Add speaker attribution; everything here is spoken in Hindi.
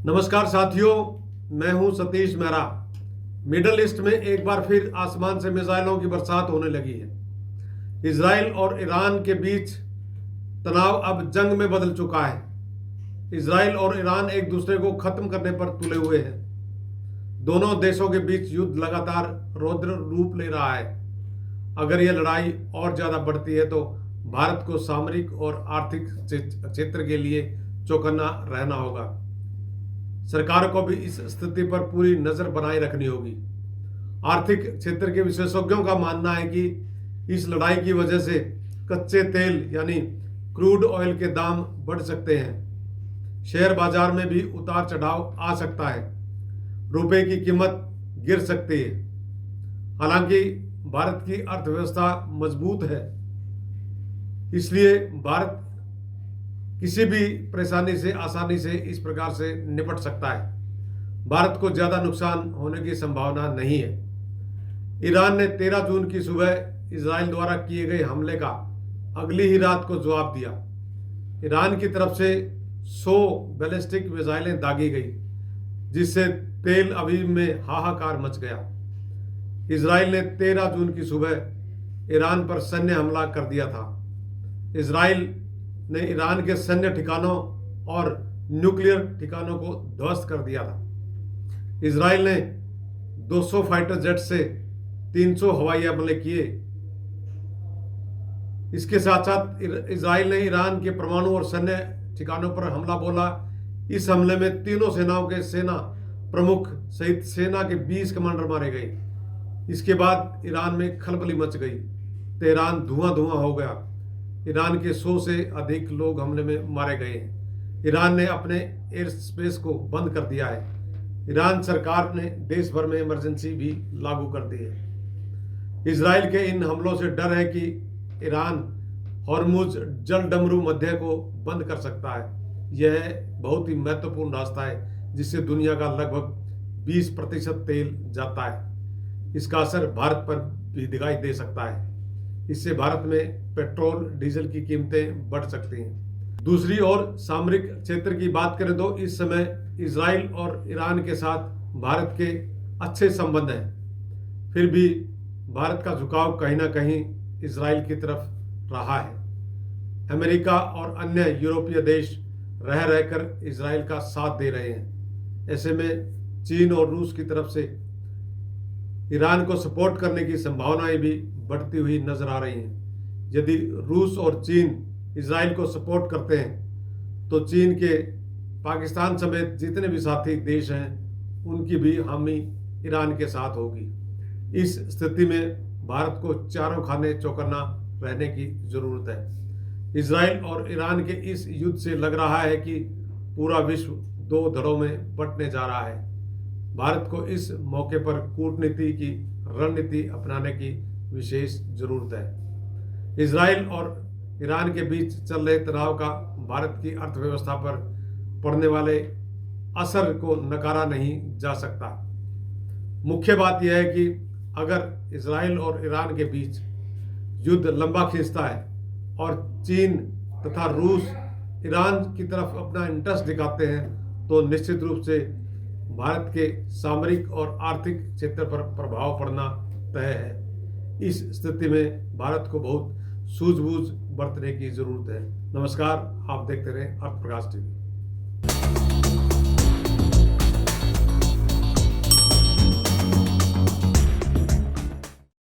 Speaker 1: नमस्कार साथियों, मैं हूं सतीश मेहरा। मिडल ईस्ट में एक बार फिर आसमान से मिसाइलों की बरसात होने लगी है। इजराइल और ईरान के बीच तनाव अब जंग में बदल चुका है। इजराइल और ईरान एक दूसरे को खत्म करने पर तुले हुए हैं। दोनों देशों के बीच युद्ध लगातार रौद्र रूप ले रहा है। अगर यह लड़ाई और ज्यादा बढ़ती है तो भारत को सामरिक और आर्थिक क्षेत्र के लिए चौकन्ना रहना होगा। सरकार को भी इस स्थिति पर पूरी नजर बनाए रखनी होगी। आर्थिक क्षेत्र के विशेषज्ञों का मानना है कि इस लड़ाई की वजह से कच्चे तेल यानी क्रूड ऑयल के दाम बढ़ सकते हैं। शेयर बाजार में भी उतार चढ़ाव आ सकता है। रुपए की कीमत गिर सकती है। हालांकि भारत की अर्थव्यवस्था मजबूत है, इसलिए भारत किसी भी परेशानी से आसानी से इस प्रकार से निपट सकता है। भारत को ज्यादा नुकसान होने की संभावना नहीं है। ईरान ने 13 जून की सुबह इजराइल द्वारा किए गए हमले का अगली ही रात को जवाब दिया। ईरान की तरफ से 100 बैलिस्टिक मिसाइलें दागी गई, जिससे तेल अवीव में हाहाकार मच गया। इजराइल ने 13 जून की सुबह ईरान पर सैन्य हमला कर दिया था। इजराइल ने ईरान के सैन्य ठिकानों और न्यूक्लियर ठिकानों को ध्वस्त कर दिया था। इजराइल ने 200 फाइटर जेट से 300 हवाई हमले किए। इसके साथ साथ इजराइल ने ईरान के परमाणु और सैन्य ठिकानों पर हमला बोला। इस हमले में तीनों सेनाओं के सेना प्रमुख सहित सेना के 20 कमांडर मारे गए। इसके बाद ईरान में खलबली मच गई। तेहरान धुआं धुआं हो गया। ईरान के 100 से अधिक लोग हमले में मारे गए हैं। ईरान ने अपने एयर स्पेस को बंद कर दिया है। ईरान सरकार ने देश भर में इमरजेंसी भी लागू कर दी है। इजराइल के इन हमलों से डर है कि ईरान हॉर्मुज जल डमरू मध्य को बंद कर सकता है। यह बहुत ही महत्वपूर्ण रास्ता है, जिससे दुनिया का लगभग 20% तेल जाता है। इसका असर भारत पर भी दिखाई दे सकता है। इससे भारत में पेट्रोल डीजल की कीमतें बढ़ सकती हैं। दूसरी ओर सामरिक क्षेत्र की बात करें तो इस समय इजराइल और ईरान के साथ भारत के अच्छे संबंध हैं। फिर भी भारत का झुकाव कहीं ना कहीं इजराइल की तरफ रहा है। अमेरिका और अन्य यूरोपीय देश रह रहकर इजराइल का साथ दे रहे हैं। ऐसे में चीन और रूस की तरफ से ईरान को सपोर्ट करने की संभावनाएं भी बढ़ती हुई नजर आ रही हैं। यदि रूस और चीन इजराइल को सपोर्ट करते हैं तो चीन के पाकिस्तान समेत जितने भी साथी देश हैं उनकी भी हामी ईरान के साथ होगी। इस स्थिति में भारत को चारों खाने चौकन्ना रहने की जरूरत है। इजराइल और ईरान के इस युद्ध से लग रहा है कि पूरा विश्व दो धड़ों में बंटने जा रहा है। भारत को इस मौके पर कूटनीति की रणनीति अपनाने की विशेष जरूरत है। इजराइल और ईरान के बीच चल रहे तनाव का भारत की अर्थव्यवस्था पर पड़ने वाले असर को नकारा नहीं जा सकता। मुख्य बात यह है कि अगर इजराइल और ईरान के बीच युद्ध लंबा खींचता है और चीन तथा रूस ईरान की तरफ अपना इंटरेस्ट दिखाते हैं तो निश्चित रूप से भारत के सामरिक और आर्थिक क्षेत्र पर प्रभाव पड़ना तय है। इस स्थिति में भारत को बहुत सूझबूझ बरतने की जरूरत है। नमस्कार, आप देखते रहे अर्थ प्रकाश टीवी।